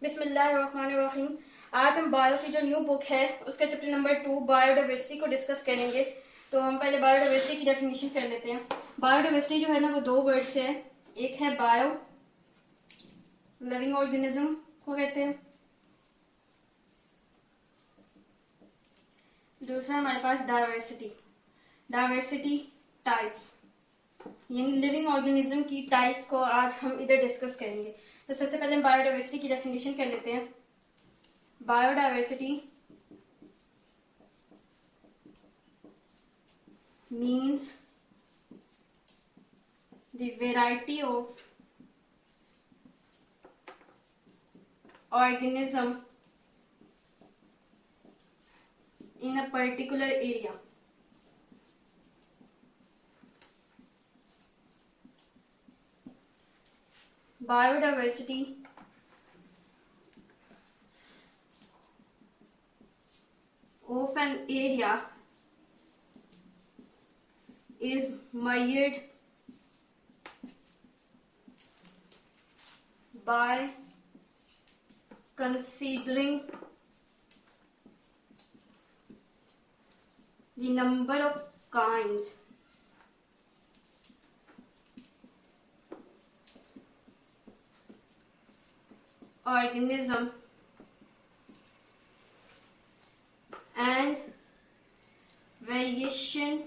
बिस्मिल्लाहिर्रहमानिर्रहीम। आज हम बायो की जो न्यू बुक है उसका चैप्टर नंबर 2 बायोडाइवर्सिटी को डिस्कस करेंगे। तो हम पहले बायोडाइवर्सिटी की डेफिनेशन कर लेते हैं। बायोडाइवर्सिटी जो है ना वो दो वर्ड से है। एक है बायो, लिविंग ऑर्गेनिज्म को कहते हैं। दूसरा हमारे पास डाइवर्सिटी, डाइवर्सिटी टाइप्स, यानी लिविंग ऑर्गेनिज्म की टाइप को आज हम इधर डिस्कस करेंगे। तो सबसे पहले हम बायोडाइवर्सिटी की डेफिनेशन कर लेते हैं। Biodiversity means the variety of organism in a particular area. Biodiversity of an area is measured by considering the number of kinds organism and variation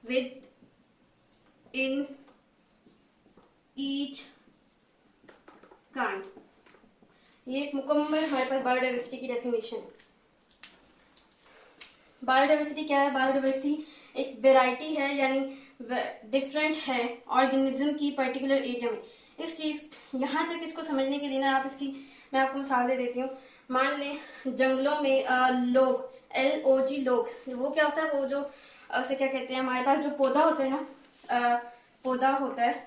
within each kind। ये एक मुकम्मल हमारे पास बायोडाइवर्सिटी की definition है। Biodiversity क्या है? Biodiversity एक variety है, यानी डिफरेंट है ऑर्गेनिज्म की पर्टिकुलर एरिया में। इस चीज यहाँ तक इसको समझने के लिए ना आप मैं आपको मिसाल दे देती हूँ। मान लें जंगलों में लोग, LOG लोग, वो क्या होता है, वो जो उसे क्या कहते हैं, हमारे पास जो पौधा होता है ना, पौधा होता है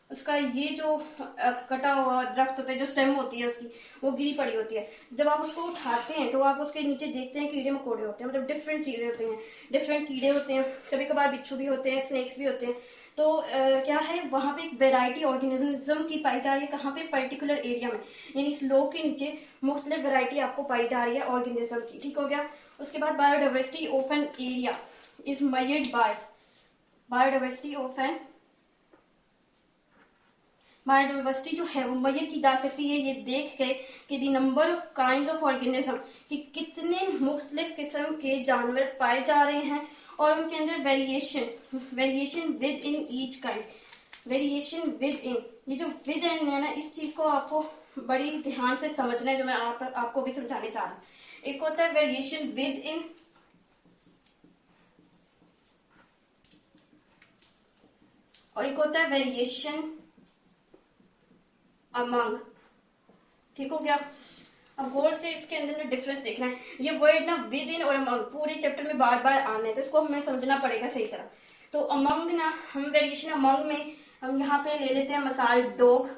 उसका ये जो कटा हुआ दरख्त होता है, जो स्टेम होती है उसकी, वो गिरी पड़ी होती है। जब आप उसको उठाते हैं तो आप उसके नीचे देखते हैं कीड़े मकोड़े होते हैं, मतलब डिफरेंट चीजें होती हैं, डिफरेंट कीड़े होते हैं, कभी कभार बिच्छू भी होते हैं, स्नेक्स भी होते हैं। तो क्या है, वहां पे एक वेराइटी ऑर्गेनिज्म की पाई जा रही है। कहाँ पे? पर्टिकुलर एरिया में, यानी इस लोग के नीचे मुख्तलिफ वेराइटी आपको पाई जा रही है ऑर्गेनिज्म की। ठीक हो गया। उसके बाद biodiversity of an area is measured by, biodiversity of an, biodiversity जो है वो मेजर की जा सकती है ये देख के कि the number of kind of organism, कि कितने मुख्तलिफ किस्म के जानवर पाए जा रहे हैं और उनके अंदर variation with in each kind, variation with in. ये जो विद इन है ना, इस चीज को आपको बड़ी ध्यान से समझना है, जो मैं आपको भी समझाने चाह रहा हूँ। एक होता है वेरिएशन विद इन और एक होता है वेरिएशन अमंग। ठीक हो गया। अब गौर से इसके अंदर डिफरेंस देखना है। ये वर्ड ना विद इन और अमंग पूरे चैप्टर में बार बार आना है, तो इसको हमें समझना पड़ेगा सही तरह। तो अमंग ना, हम वेरिएशन अमंग में हम यहाँ पे ले लेते हैं मिसाल डॉग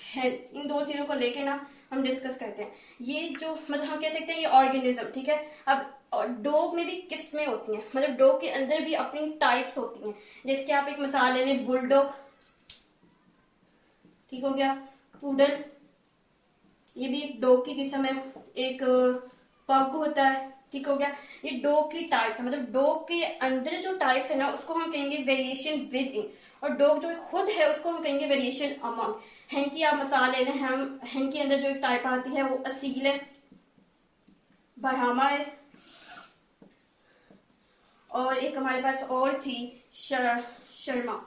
है। इन दो चीजों को लेके ना हम डिस्कस करते हैं। ये जो मतलब हम कह सकते हैं ये ऑर्गेनिज्म, ठीक है। अब डॉग में भी किस्में होती हैं, मतलब डॉग के अंदर भी अपनी टाइप्स होती हैं। जैसे आप एक मिसाल ले लें, बुलडॉग, ठीक हो गया, पूडल, ये भी एक डॉग की किस्म है। एक पग होता है, ठीक हो गया। ये डॉग की टाइप्स है, मतलब डॉग के अंदर जो टाइप्स है ना उसको हम कहेंगे वेरिएशन विद इन, और डॉग जो खुद है उसको हम कहेंगे वेरिएशन अमंग। हेन की आप मिसाल ले लें, हम हेन के अंदर जो एक टाइप आती है वो असील है, ब्राह्मा है, और एक हमारे पास और थी शर्मा।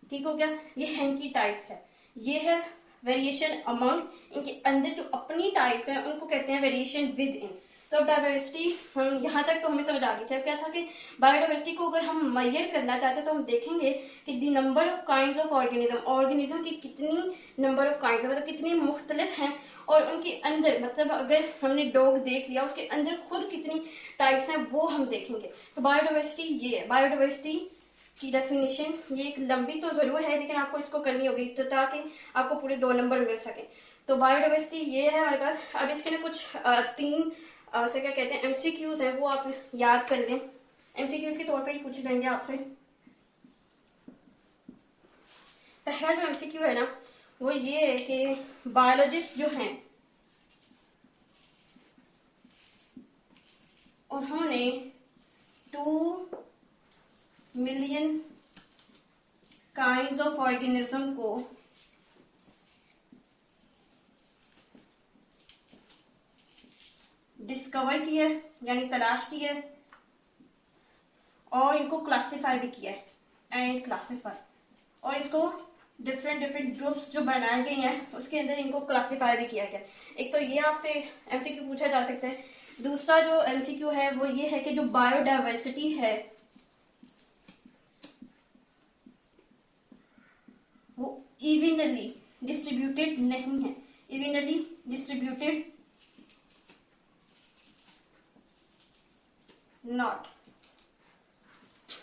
ठीक हो गया। ये हेन की टाइप्स है। ये है वेरिएशन अमंग। इनके अंदर जो अपनी टाइप्स हैं उनको कहते हैं वेरिएशन विद इन। तो अब डाइवर्सिटी हम यहाँ तक तो हमें समझ आ गई थी। अब क्या था कि बायोडाइवर्सिटी को अगर हम मेजर करना चाहते हैं तो हम देखेंगे कि the number of kinds of organism, organism की कितनी नंबर ऑफ काइंड्स, मतलब कितनी मुख्तलिफ हैं, और उनके अंदर, मतलब अगर हमने डॉग देख लिया उसके अंदर खुद कितनी टाइप्स हैं वो हम देखेंगे। तो बायोडाइवर्सिटी ये है। बायोडाइवर्सिटी की डेफिनेशन ये एक लंबी तो जरूर है, लेकिन आपको इसको करनी होगी तो ताकि आपको पूरे 2 नंबर मिल सके। तो बायोडाइवर्सिटी ये है हमारे पास। अब इसके लिए कुछ 3 से क्या कहते हैं MCQs हैं, वो आप याद कर लें। MCQs के तौर पे ही पूछे जाएंगे आपसे। पहला जो एमसीक्यू है ना वो ये है कि बायोलॉजिस्ट जो हैं उन्होंने 2 मिलियन काइंड्स ऑफ ऑर्गेनिज्म को डिस्कवर किया है यानी तलाश किया है और इनको क्लासिफाई भी किया है एंड क्लासिफाई, और इसको डिफरेंट डिफरेंट ग्रुप्स जो बनाए गए हैं उसके अंदर इनको क्लासिफाई भी किया गया। एक तो ये आपसे एमसीक्यू पूछा जा सकता है। दूसरा जो एमसीक्यू है वो ये है कि जो बायोडाइवर्सिटी है वो इवनली डिस्ट्रीब्यूटेड नहीं है, इवनली डिस्ट्रीब्यूटेड नॉट,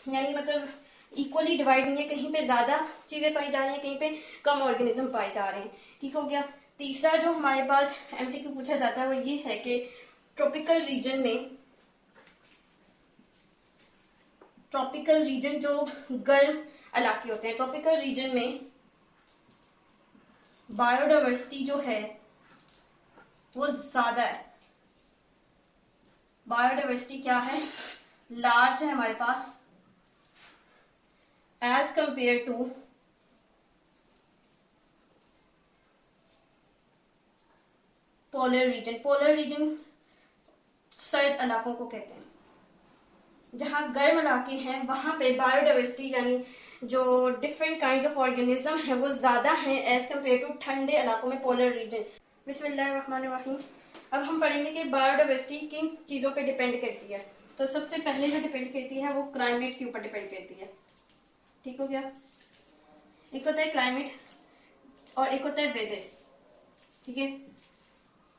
यानी मतलब इक्वली डिवाइड नहीं है, कहीं पे ज्यादा चीजें पाई जा रही हैं, कहीं पे कम ऑर्गेनिज्म पाए जा रहे हैं। ठीक हो गया। तीसरा जो हमारे पास एमसीक्यू पूछा जाता है वो ये है कि ट्रॉपिकल रीजन में, ट्रॉपिकल रीजन जो गर्म इलाके होते हैं, ट्रॉपिकल रीजन में बायोडाइवर्सिटी जो है वो ज्यादा है। बायोडाइवर्सिटी क्या है, लार्ज है हमारे पास as compare to polar region. Polar region सर्द इलाकों को कहते हैं। जहां गर्म इलाके हैं वहां पे बायोडाइवर्सिटी यानी जो डिफरेंट काइंड ऑफ ऑर्गेनिज्म है वो ज्यादा है एज कंपेयर टू ठंडे इलाकों में, पोलर रीजन। बिस्मिल्लाहिर्रहमानिर्रहीम। अब हम पढ़ेंगे कि बायोडाइवर्सिटी किन चीजों पे डिपेंड करती है। तो सबसे पहले जो डिपेंड करती है वो क्लाइमेट के ऊपर डिपेंड करती है। ठीक हो गया। एक होता है क्लाइमेट और एक होता है वेदर। ठीक है।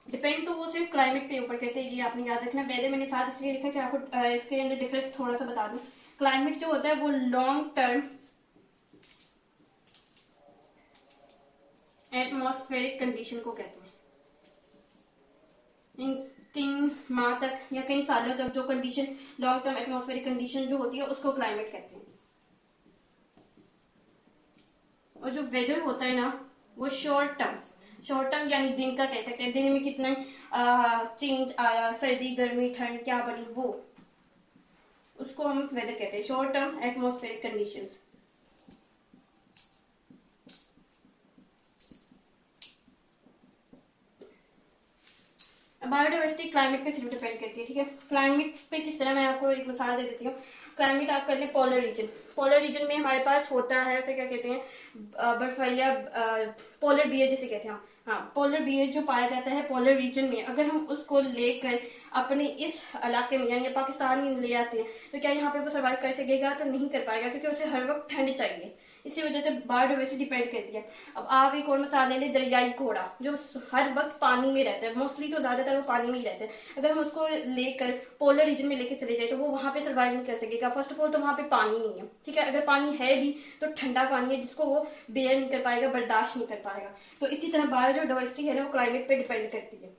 डिपेंड तो वो सिर्फ क्लाइमेट पे ऊपर करते हैं, ये आपने याद रखना। वेदर मैंने साथ इसलिए लिखा कि आपको इसके अंदर डिफरेंस थोड़ा सा बता दूं। क्लाइमेट जो होता है वो लॉन्ग टर्म एटमॉस्फेरिक कंडीशन को कहते हैं। तीन माह तक या कई सालों तक जो condition, long term atmospheric condition जो होती है उसको क्लाइमेट कहते हैं। और जो वेदर होता है ना वो शॉर्ट टर्म यानी दिन का कह सकते हैं, दिन में कितना चेंज आया, सर्दी गर्मी ठंड क्या बनी, वो उसको हम वेदर कहते हैं, short term atmospheric conditions. Biodiversity climate पे सिर्फ डिपेंड करती है। ठीक है। क्लाइमेट पे किस तरह, मैं आपको एक मिसाल दे देती हूँ। क्लाइमेट आप कर ले पोलर रीजन। पोलर रीजन में हमारे पास होता है, उसे क्या कहते हैं, बर्फीला पोलर बियर जिसे कहते हैं। हाँ, पोलर बियर जो पाया जाता है पोलर रीजन में, अगर हम उसको लेकर अपने इस इलाके में यानी पाकिस्तान में ले आते हैं तो क्या यहाँ पे वो सर्वाइव कर सकेगा? तो नहीं कर पाएगा, क्योंकि उसे हर वक्त ठंड चाहिए। इसी वजह से बायोडाइवर्सिटी डिपेंड करती है। अब आप एक और मिसाल ले लें, दरियाई घोड़ा जो हर वक्त पानी में रहता है, मोस्टली तो ज्यादातर वो पानी में ही रहता है। अगर हम उसको लेकर पोलर रीजन में लेकर चले जाए तो वो वहां पे सर्वाइव नहीं कर सकेगा। फर्स्ट ऑफ ऑल तो वहां पे पानी नहीं है। ठीक है। अगर पानी है भी तो ठंडा पानी है जिसको वो बेयर नहीं कर पाएगा, बर्दाश्त नहीं कर पाएगा। तो इसी तरह बायोडाइवर्सिटी है ना वो क्लाइमेट पे डिपेंड करती है।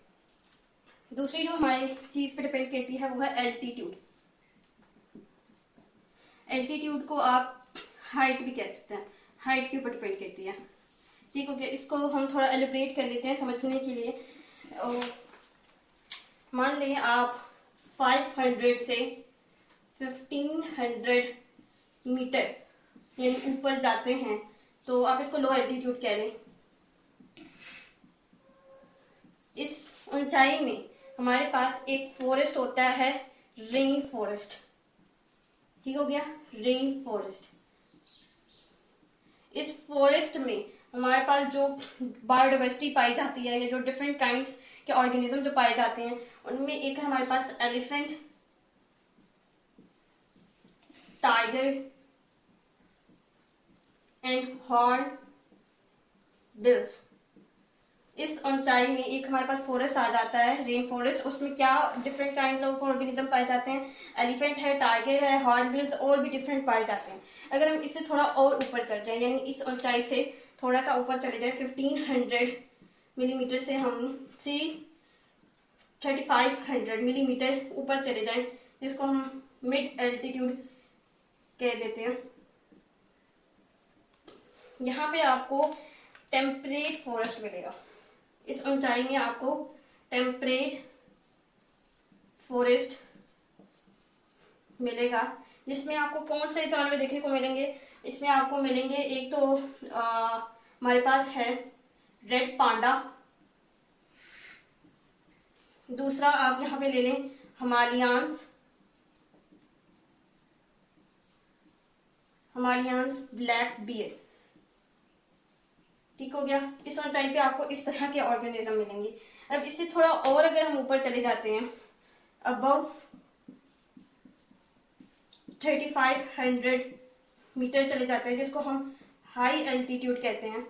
दूसरी जो हमारी चीज पे डिपेंड करती है वो है एल्टीट्यूड। एल्टीट्यूड को आप हाइट भी कह सकते हैं, हाइट के ऊपर डिपेंड करती है। ठीक हो गया। इसको हम थोड़ा एलिब्रेट कर लेते हैं समझने के लिए। मान लें आप 500 से 1500 मीटर यानी ऊपर जाते हैं तो आप इसको लो एल्टीट्यूड कह लें। इस ऊंचाई में हमारे पास एक फॉरेस्ट होता है, रेन फॉरेस्ट। ठीक हो गया, रेन फॉरेस्ट। इस फॉरेस्ट में हमारे पास जो बायोडाइवर्सिटी पाई जाती है या जो डिफरेंट काइंड्स के ऑर्गेनिज्म जो पाए जाते हैं उनमें एक है हमारे पास elephant, tiger and hornbills. इस ऊंचाई में एक हमारे पास फॉरेस्ट आ जाता है, रेन फॉरेस्ट। उसमें क्या डिफरेंट काइंड्स ऑफ ऑर्गेनिज्म पाए जाते हैं, एलिफेंट है, टाइगर है, हॉर्नबिल्स और भी डिफरेंट पाए जाते हैं। अगर हम इससे थोड़ा और ऊपर चल जाए यानी इस ऊंचाई से थोड़ा सा ऊपर चले जाए 1500 मिलीमीटर से हम 3500 मिलीमीटर ऊपर चले जाए, जिसको हम मिड एल्टीट्यूड कह देते हैं। यहाँ पे आपको टेम्परेट फॉरेस्ट मिलेगा। इस ऊंचाई में आपको टेम्परेट फॉरेस्ट मिलेगा, जिसमें आपको कौन से जानवर देखने को मिलेंगे। इसमें आपको मिलेंगे एक तो हमारे पास है रेड पांडा, दूसरा आप यहाँ पे ले लें हिमालयंस ब्लैक बियर। ठीक हो गया। इस ऊंचाई पे आपको इस तरह के ऑर्गेनिज्म मिलेंगे। अब इससे थोड़ा और अगर हम ऊपर चले जाते हैं, अबव 3500 मीटर चले जाते हैं, जिसको हम हाई एल्टीट्यूड कहते हैं।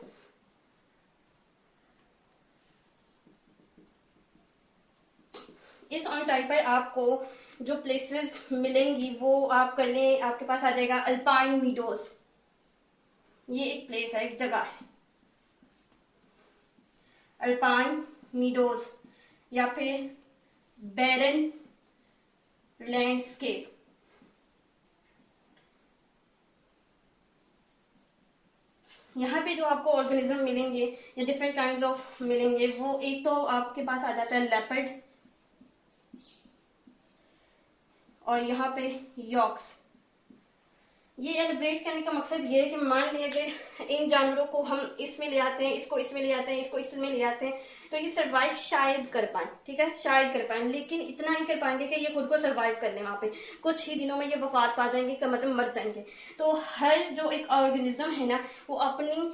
इस ऊंचाई पर आपको जो प्लेसेस मिलेंगी वो आप कर लें, आपके पास आ जाएगा अल्पाइन मीडोज। ये एक प्लेस है, एक जगह है अल्पाइन मीडोज, या फिर बैरन लैंडस्केप। यहाँ पे जो आपको ऑर्गेनिज्म मिलेंगे या डिफरेंट काइंड्स ऑफ मिलेंगे, वो एक तो आपके पास आ जाता है लेपर्ड, और यहाँ पे यॉक्स। ये एलिब्रेट करने का मकसद ये है कि मान लिया अगर इन जानवरों को हम इसमें ले आते हैं, इसको इसमें ले आते हैं, इसको इसमें ले आते हैं, तो ये सरवाइव शायद कर पाए। ठीक है, शायद कर पाए, लेकिन इतना नहीं कर पाएंगे कि ये खुद को सरवाइव कर ले। वहां पे कुछ ही दिनों में ये वफात पा जाएंगे, का मतलब मर जाएंगे। तो हर जो एक ऑर्गेनिज्म है ना, वो अपनी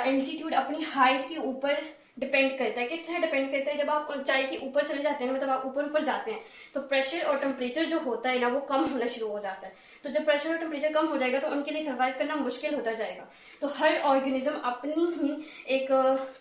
एल्टीट्यूड, अपनी हाइट के ऊपर डिपेंड करता है। किस तरह डिपेंड करता है, जब आप ऊंचाई के ऊपर चले जाते हैं, मतलब आप ऊपर ऊपर जाते हैं, तो प्रेशर और टेम्परेचर जो होता है ना, वो कम होना शुरू हो जाता है। तो जब प्रेशर और टेम्परेचर कम हो जाएगा तो उनके लिए सर्वाइव करना मुश्किल होता जाएगा। तो हर ऑर्गेनिज्म अपनी ही एक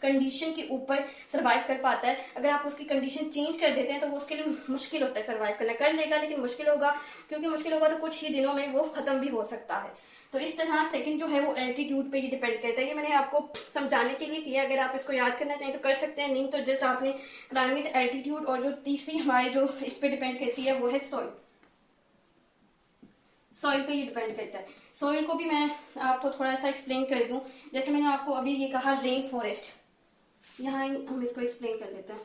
कंडीशन के ऊपर सर्वाइव कर पाता है। अगर आप उसकी कंडीशन चेंज कर देते हैं तो वो उसके लिए मुश्किल होता है सर्वाइव करना। कर लेगा लेकिन मुश्किल होगा, क्योंकि मुश्किल होगा तो कुछ ही दिनों में वो खत्म भी हो सकता है। तो इस तरह सेकंड जो है वो एल्टीट्यूड पे ये डिपेंड करता है। ये मैंने आपको समझाने के लिए किया, अगर आप इसको याद करना चाहें तो कर सकते हैं, नहीं तो जैसे आपने क्लाइमेट, एल्टीट्यूड, और जो तीसरी हमारी जो इस पे डिपेंड करती है वो है सॉइल। सॉइल पे ये डिपेंड करता है। सॉइल को भी मैं आपको थोड़ा सा एक्सप्लेन कर दूं। जैसे मैंने आपको अभी ये कहा रेन फॉरेस्ट, यहाँ हम इसको एक्सप्लेन कर लेते हैं।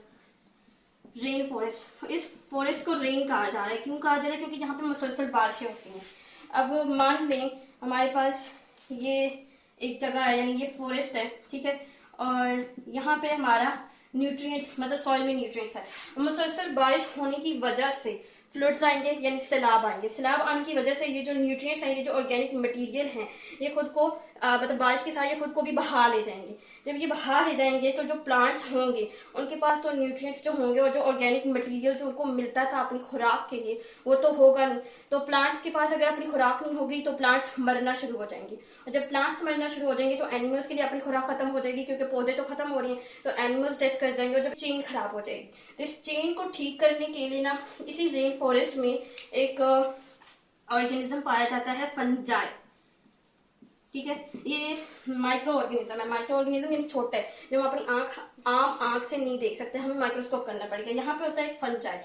रेन फॉरेस्ट, इस फॉरेस्ट को रेन कहा जा रहा है। क्यों कहा जा रहा है? क्योंकि यहाँ पे मुसलसल बारिशें होती हैं। अब मान लें हमारे पास ये एक जगह है, यानी ये फॉरेस्ट है, ठीक है, और यहाँ पे हमारा न्यूट्रिएंट्स, मतलब सॉइल में न्यूट्रिएंट्स है। मुसलसल बारिश होने की वजह से फ्लड्स आएंगे, यानी सैलाब आएंगे। सैलाब आने की वजह से ये जो न्यूट्रिएंट्स हैं, ये जो ऑर्गेनिक मटेरियल हैं, ये खुद को मतलब बारिश के साथ ये खुद को भी बहा ले जाएंगे। जब ये बहा ले जाएंगे तो जो प्लांट्स होंगे उनके पास तो न्यूट्रिएंट्स जो होंगे और जो ऑर्गेनिक मटेरियल जो उनको मिलता था अपनी खुराक के लिए, वो तो होगा नहीं। तो प्लांट्स के पास अगर अपनी खुराक नहीं होगी तो प्लांट्स मरना शुरू हो जाएंगे, और जब प्लांट्स मरना शुरू हो जाएंगे तो एनिमल्स के लिए अपनी खुराक खत्म हो जाएगी, क्योंकि पौधे तो खत्म हो रहे हैं, तो एनिमल्स डेथ कर जाएंगे, और जब चेन खराब हो जाएगी। तो इस चेन को ठीक करने के लिए ना, इसी रेन फॉरेस्ट में एक ऑर्गेनिज्म पाया जाता है, फंजाई। ठीक है, ये माइक्रो ऑर्गेनिज्म है। माइक्रो ऑर्गेनिज्म यानी छोटा है, जो हम अपनी आम आंख से नहीं देख सकते, हमें माइक्रोस्कोप करना पड़ेगा। यहाँ पे होता है एक फंजाई।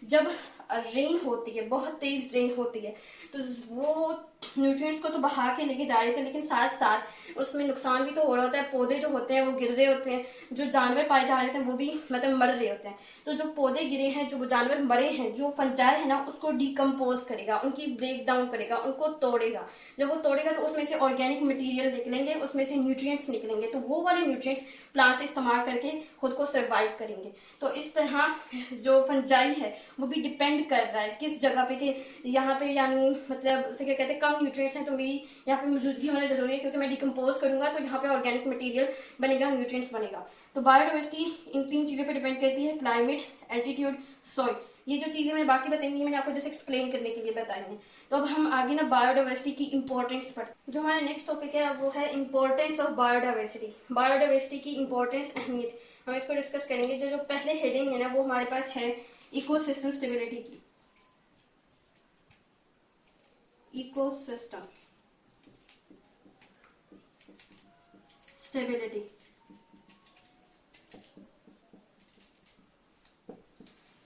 जब रेन होती है, बहुत तेज रेन होती है, तो वो न्यूट्रिएंट्स को तो बहा के लेके जा रहे थे, लेकिन साथ साथ उसमें नुकसान भी तो हो रहा होता है। पौधे जो होते हैं वो गिर रहे होते हैं, जो जानवर पाए जा रहे थे वो भी मतलब मर रहे होते हैं। तो जो पौधे गिरे हैं, जो जानवर मरे हैं, जो फंजाई है ना, उसको डिकम्पोज करेगा, उनकी ब्रेक डाउन करेगा, उनको तोड़ेगा। जब वो तोड़ेगा तो उसमें से ऑर्गेनिक मटेरियल निकलेंगे, उसमें से न्यूट्रिएंट्स निकलेंगे, तो वो वाले न्यूट्रिएंट्स प्लांट्स इस्तेमाल करके खुद को सर्वाइव करेंगे। तो इस तरह जो फंजाई है वो भी डिपेंड कर रहा है किस जगह पे, कि यहाँ पे यानी मतलब उसे क्या कहते हैं, कम न्यूट्रिएंट्स हैं तो मेरी यहाँ पे मौजूदगी होना जरूरी है, क्योंकि मैं डिकम्पोज करूंगा तो यहाँ पे ऑर्गेनिक मटेरियल बनेगा, न्यूट्रिएंट्स बनेगा। तो बायोडाइवर्सिटी इन तीन चीजों पे डिपेंड करती है, क्लाइमेट, एल्टीट्यूड, सॉइल। ये जो चीजें मैं बाकी बताएंगी मैंने आपको जैसे एक्सप्लेन करने के लिए बताई हैं। तो अब हम आगे ना बायोडाइवर्सिटी की इंपॉर्टेंस पर, जो हमारा नेक्स्ट टॉपिक है वो है इंपॉर्टेंस ऑफ बायोडाइवर्सिटी। बायोडाइवर्सिटी की इंपॉर्टेंस, अहमियत, हम इसको डिस्कस करेंगे। जो पहले हेडिंग है ना वो हमारे पास है इकोसिस्टम स्टेबिलिटी की। इकोसिस्टम स्टेबिलिटी,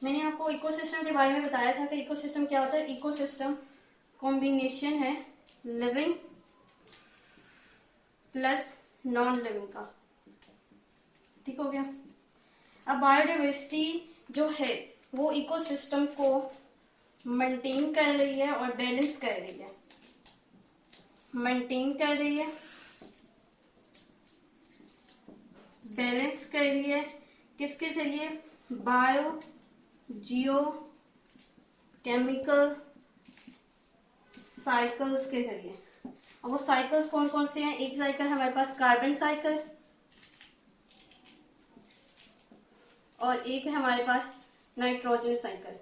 मैंने आपको इकोसिस्टम के बारे में बताया था कि इकोसिस्टम क्या होता है। इकोसिस्टम कॉम्बिनेशन है लिविंग प्लस नॉन लिविंग का। ठीक हो गया। अब बायोडाइवर्सिटी जो है वो इकोसिस्टम को मेंटेन कर रही है और बैलेंस कर रही है। मेंटेन कर रही है, बैलेंस कर रही है किसके जरिए? बायो जियो केमिकल साइकिल्स के जरिए। अब वो साइकिल्स कौन कौन से हैं? एक साइकिल हमारे पास कार्बन साइकिल और एक है हमारे पास nitrogen cycle.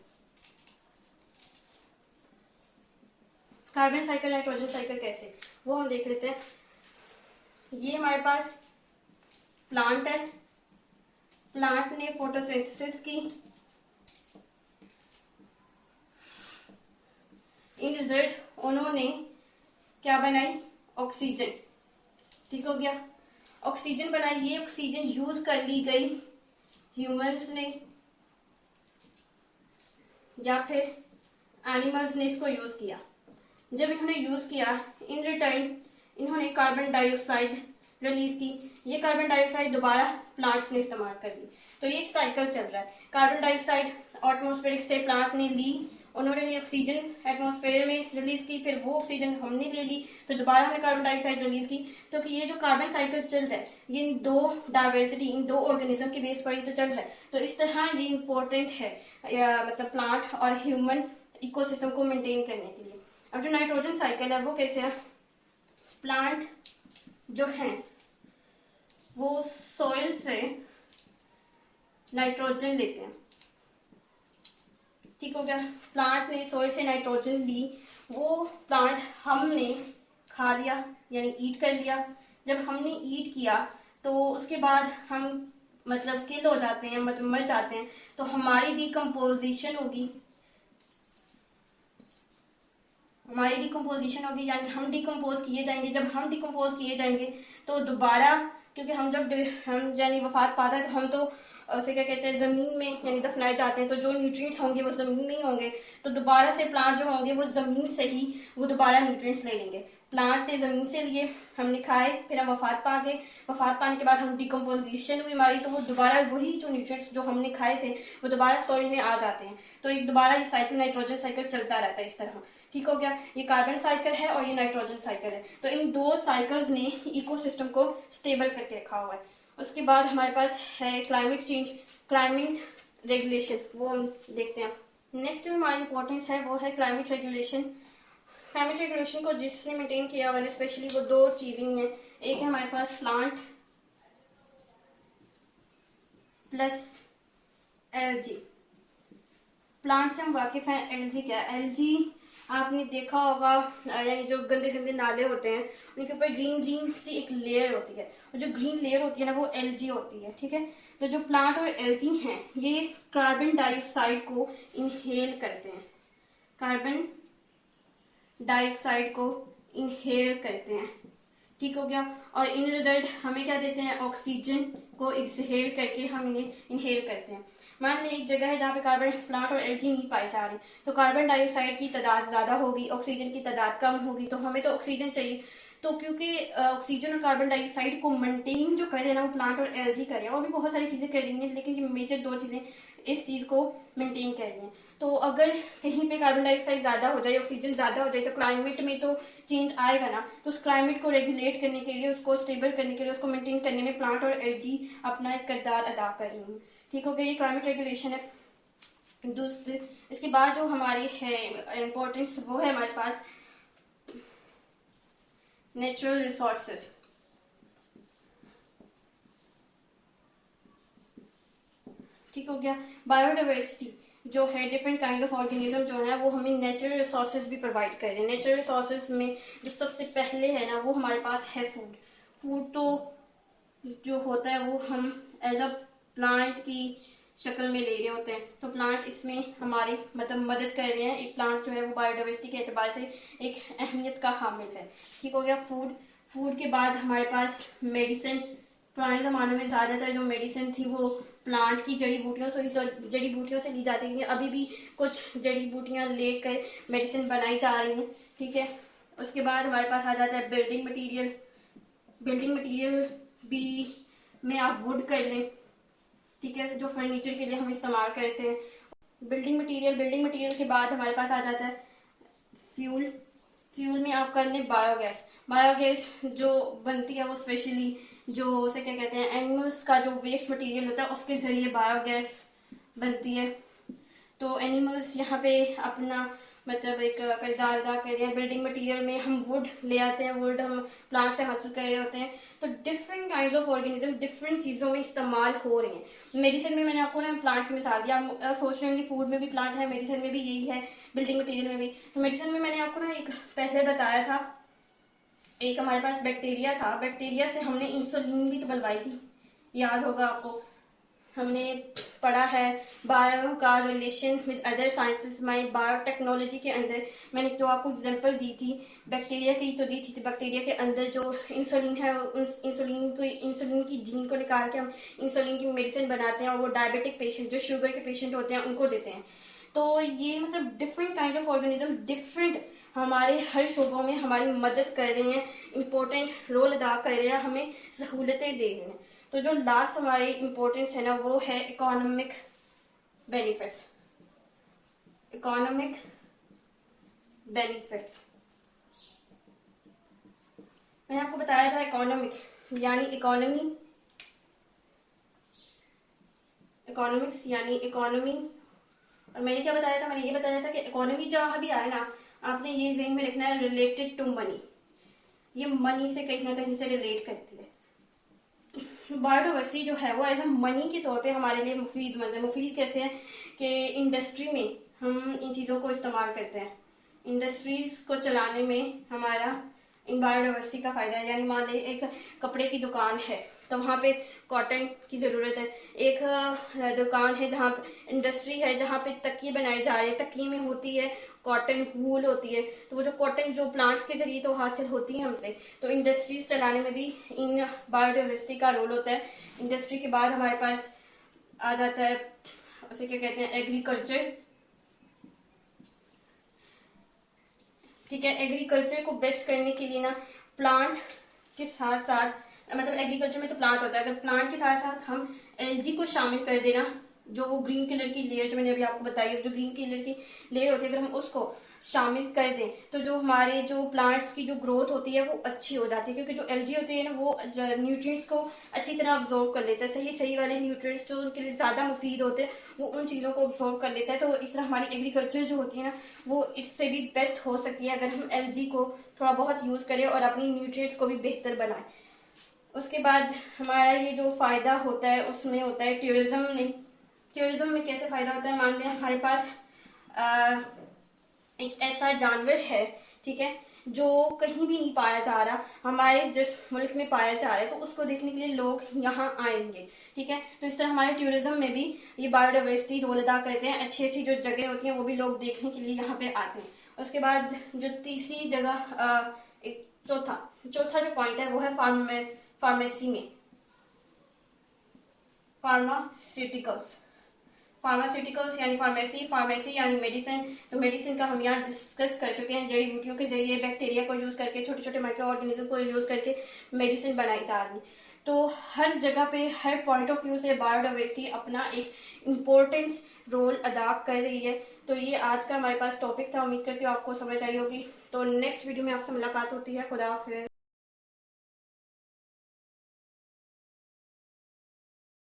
Carbon cycle nitrogen cycle कैसे, वो हम देख लेते हैं। ये हमारे पास प्लांट है, प्लांट ने फोटोसिंथेसिस की, इन रिजल्ट उन्होंने क्या बनाई? ऑक्सीजन। ठीक हो गया, ऑक्सीजन बनाई। ये ऑक्सीजन यूज कर ली गई ह्यूमंस ने या फिर एनिमल्स ने इसको यूज किया। जब इन्होंने यूज किया, इन रिटर्न इन्होंने कार्बन डाइऑक्साइड रिलीज की। ये कार्बन डाइऑक्साइड दोबारा प्लांट्स ने इस्तेमाल कर ली। तो ये एक साइकिल चल रहा है। कार्बन डाइऑक्साइड एटमॉस्फेरिक से प्लांट ने ली, उन्होंने ऑक्सीजन एटमॉस्फेयर में रिलीज की, फिर वो ऑक्सीजन हमने ले ली, फिर दोबारा हमने कार्बन डाइऑक्साइड रिलीज की। तो ये जो कार्बन साइकिल चल रहा है ये इन दो डाइवर्सिटी, इन दो ऑर्गेनिज्म के बेस पर ही तो चल रहा है। तो इस तरह ये इंपॉर्टेंट है मतलब प्लांट और ह्यूमन इकोसिस्टम को मेंटेन करने के लिए। अब जो नाइट्रोजन साइकिल है वो कैसे है? प्लांट जो है वो सॉइल से नाइट्रोजन लेते हैं। ठीक हो गया, प्लांट ने सॉइल से नाइट्रोजन ली, वो प्लांट हमने खा लिया यानी ईट कर लिया। जब हमने ईट किया तो उसके बाद हम मतलब किल हो जाते हैं, मतलब मर जाते हैं। तो हमारी डिकम्पोजिशन होगी, यानी हम डिकम्पोज किए जाएंगे। जब हम डिकम्पोज किए जाएंगे तो दोबारा, क्योंकि हम यानी वफात पाता है तो हम तो उसे क्या कहते हैं जमीन में यानी दफनाए जाते हैं। तो जो न्यूट्रिएंट्स होंगे वो जमीन में ही होंगे। तो दोबारा से प्लांट जो होंगे वो जमीन से ही वो दोबारा न्यूट्रिएंट्स ले लेंगे। प्लांट ने जमीन से लिए, हमने खाए, फिर हम वफात पा गए। वफात पाने के बाद हम डिकम्पोजिशन हुई हमारी, तो वो दोबारा वही जो न्यूट्रिएंट्स जो हमने खाए थे वो दोबारा सॉइल में आ जाते हैं। तो एक दोबारा ये साइकिल, नाइट्रोजन साइकिल चलता रहता है इस तरह। ठीक हो गया, ये कार्बन साइकिल है और ये नाइट्रोजन साइकिल है। तो इन दो साइकिल्स ने इकोसिस्टम को स्टेबल करके रखा हुआ है। उसके बाद हमारे पास है क्लाइमेट चेंज, क्लाइमेट रेगुलेशन, वो हम देखते हैं। नेक्स्ट जो हमारी इंपॉर्टेंस है वो है क्लाइमेट रेगुलेशन। क्लाइमेट रेगुलेशन को जिसने मेंटेन किया हुआ है स्पेशली वो दो चीजें हैं। एक है हमारे पास प्लांट प्लस एलजी। प्लांट से हम वाकिफ हैं, एलजी क्या है? एलजी आपने देखा होगा यानी जो गंदे गंदे नाले होते हैं उनके ऊपर ग्रीन ग्रीन सी एक लेयर होती है, और जो ग्रीन लेयर होती है ना वो एलजी होती है। ठीक है, तो जो प्लांट और एलजी हैं ये कार्बन डाइऑक्साइड को इनहेल करते हैं, कार्बन डाइऑक्साइड को इनहेल करते हैं। ठीक हो गया, और इन रिजल्ट हमें क्या देते हैं? ऑक्सीजन को एक्सहेल करके हम इन्हें इनहेल करते हैं। मान लीजिए एक जगह है जहाँ पे कार्बन प्लांट और एलजी नहीं पाई जा रही, तो कार्बन डाइऑक्साइड की तादाद ज्यादा होगी, ऑक्सीजन की तादाद कम होगी। तो हमें तो ऑक्सीजन चाहिए। तो क्योंकि ऑक्सीजन और कार्बन डाइऑक्साइड को मेंटेन जो कर रहे हैं ना वो प्लांट और एलजी कर रहे हैं, और भी बहुत सारी चीजें कर रही हैं, लेकिन ये मेजर दो चीजें इस चीज को मेंटेन कर रही हैं। तो अगर कहीं पे कार्बन डाइऑक्साइड ज्यादा हो जाए, ऑक्सीजन ज्यादा हो जाए, तो क्लाइमेट में तो चेंज आएगा ना। तो उस क्लाइमेट को रेगुलेट करने के लिए, उसको स्टेबल करने के लिए, उसको मेंटेन करने में प्लांट और एलजी अपना एक किरदार अदा कर रही हैं। ठीक हो गया, ये क्लाइमेट रेगुलेशन है। दूसरे इसके बाद जो हमारी है इम्पोर्टेंस वो है हमारे पास नेचुरल रिसोर्सेज। ठीक हो गया, बायोडाइवर्सिटी जो है डिफरेंट काइंड ऑफ ऑर्गेनिज्म जो है वो हमें नेचुरल रिसोर्सेज भी प्रोवाइड कर रहे हैं। नेचुरल रिसोर्सेज में जो सबसे पहले है ना वो हमारे पास है फूड। फूड तो जो होता है वो हम एज अ प्लांट की शक्ल में ले रहे होते हैं। तो प्लांट इसमें हमारी मतलब मदद कर रहे हैं। एक प्लांट जो है वो बायोडाइवर्सिटी के एतबार से एक अहमियत का हामिल है। ठीक हो गया, फूड के बाद हमारे पास मेडिसिन। पुराने ज़माने में ज़्यादातर जो मेडिसिन थी वो प्लांट की जड़ी बूटियों से ही, तो जड़ी बूटियों से ली जाती थी। अभी भी कुछ जड़ी बूटियां लेकर मेडिसिन बनाई जा रही हैं। ठीक है, उसके बाद हमारे पास आ जाता है building material. Building material B में आप वुड कर लें, ठीक है, जो फर्नीचर के लिए हम इस्तेमाल करते हैं। बिल्डिंग मटेरियल के बाद हमारे पास आ जाता है फ्यूल। फ्यूल में आप कर लें बायोगैस। बायोगैस जो बनती है वो स्पेशली जो उसे क्या कहते हैं, एनिमल्स का जो वेस्ट मटेरियल होता है उसके जरिए बायोगैस बनती है। तो एनिमल्स यहाँ पे अपना मतलब एक किरदार अदा कर रहे हैं। बिल्डिंग मटेरियल में हम वुड ले आते हैं, वुड हम प्लांट से हासिल कर रहे होते हैं। तो different kind of organism different चीज़ों में इस्तेमाल हो रहे हैं। मेडिसिन में मैंने आपको ना प्लांट की मिसाल दिया, आप सोच रहे हैं कि फूड में भी प्लांट है, मेडिसिन में भी यही है, बिल्डिंग मटीरियल में भी। तो मेडिसिन में मैंने आपको ना एक पहले बताया था, एक हमारे पास बैक्टीरिया था, बैक्टीरिया से हमने इंसुलिन भी तो बनवाई थी, याद होगा आपको। हमने पढ़ा है बायो का रिलेशन विद अदर साइंसेस में, बायोटेक्नोलॉजी के अंदर मैंने जो आपको एग्जांपल दी थी बैक्टीरिया की तो दी थी। तो बैक्टीरिया के अंदर जो इंसुलिन है, उस इंसुलिन की जीन को निकाल के हम इंसुलिन की मेडिसिन बनाते हैं और वो डायबिटिक पेशेंट जो शुगर के पेशेंट होते हैं उनको देते हैं। तो ये मतलब different kind of organism different हमारे हर शोबों में हमारी मदद कर रहे हैं, इंपॉर्टेंट रोल अदा कर रहे हैं, हमें सहूलतें दे रहे हैं। तो जो लास्ट हमारी इंपॉर्टेंस है ना वो है इकोनॉमिक बेनिफिट्स। इकोनॉमिक बेनिफिट्स मैंने आपको बताया था, इकोनॉमिक यानी इकोनॉमी, इकोनॉमिक्स यानी इकोनॉमी। और मैंने क्या बताया था, मैंने ये बताया था कि इकोनॉमी जहां भी आए ना आपने ये ज़हन में लिखना है रिलेटेड टू मनी, ये मनी से कहीं ना कहीं से रिलेट करती है। बायोडाइवर्सिटी जो है वो एज ए मनी के तौर पे हमारे लिए मुफीद है। मुफीद कैसे है कि इंडस्ट्री में हम इन चीज़ों को इस्तेमाल करते हैं, इंडस्ट्रीज को चलाने में हमारा इन बायोडाइवर्सिटी का फायदा है। यानी मान लीजिए एक कपड़े की दुकान है तो वहाँ पे कॉटन की ज़रूरत है। एक दुकान है जहाँ पे इंडस्ट्री है जहाँ पे तकिए बनाए जा रहे हैं, तकिए में होती है कॉटन, वूल होती है। तो वो जो कॉटन जो प्लांट्स के जरिए तो हासिल होती है हमसे। तो इंडस्ट्रीज चलाने में भी इन बायोडाइवर्सिटी का रोल होता है। इंडस्ट्री के बाद हमारे पास आ जाता है उसे क्या कहते हैं, एग्रीकल्चर। ठीक है, एग्रीकल्चर को बेस्ट करने के लिए ना प्लांट के साथ साथ, मतलब एग्रीकल्चर में तो प्लांट होता है, अगर प्लांट के साथ साथ हम एलजी को शामिल कर देना, जो वो ग्रीन कलर की लेयर जो मैंने अभी आपको बताई है, जो ग्रीन कलर की लेयर होती है, अगर हम उसको शामिल कर दें तो जो हमारे जो प्लांट्स की जो ग्रोथ होती है वो अच्छी हो जाती है। क्योंकि जो एलजी होती है ना वो न्यूट्रिएंट्स को अच्छी तरह अब्जॉर्व कर लेता है, सही सही वाले न्यूट्रिएंट्स जो उनके लिए ज़्यादा मुफीद होते हैं वो उन चीज़ों को अब्जॉर्व कर लेता है। तो इस तरह हमारी एग्रीकल्चर जो होती है ना वो इससे भी बेस्ट हो सकती है अगर हम एलजी को थोड़ा बहुत यूज़ करें और अपनी न्यूट्रिएंट्स को भी बेहतर बनाएं। उसके बाद हमारा ये जो फ़ायदा होता है उसमें होता है टूरिज्म में कैसे फ़ायदा होता है, मान लें हमारे पास एक ऐसा जानवर है, ठीक है, जो कहीं भी नहीं पाया जा रहा, हमारे जिस मुल्क में पाया जा रहा है, तो उसको देखने के लिए लोग यहाँ आएंगे। ठीक है, तो इस तरह हमारे टूरिज्म में भी ये बायोडाइवर्सिटी रोल अदा करते हैं। अच्छी अच्छी जो जगह होती हैं वो भी लोग देखने के लिए यहाँ पे आते हैं। उसके बाद जो तीसरी जगह एक चौथा जो पॉइंट है वो है फार्मेसी में, फार्मास्यूटिकल्स यानी फार्मेसी यानी मेडिसिन। तो मेडिसिन का हम यहाँ डिस्कस कर चुके हैं, जड़ी बूटियों के जरिए बैक्टीरिया को यूज करके, छोटे छोटे माइक्रो ऑर्गेनिज्म को यूज करके मेडिसिन बनाई जा रही है। तो हर जगह पे हर पॉइंट ऑफ व्यू से बायोडाइवर्सिटी अपना एक इम्पोर्टेंस रोल अदा कर रही है। तो ये आज का हमारे पास टॉपिक था, उम्मीद करती हूँ आपको समझ आई होगी। तो नेक्स्ट वीडियो में आपसे मुलाकात होती है। खुदा हाफिज़।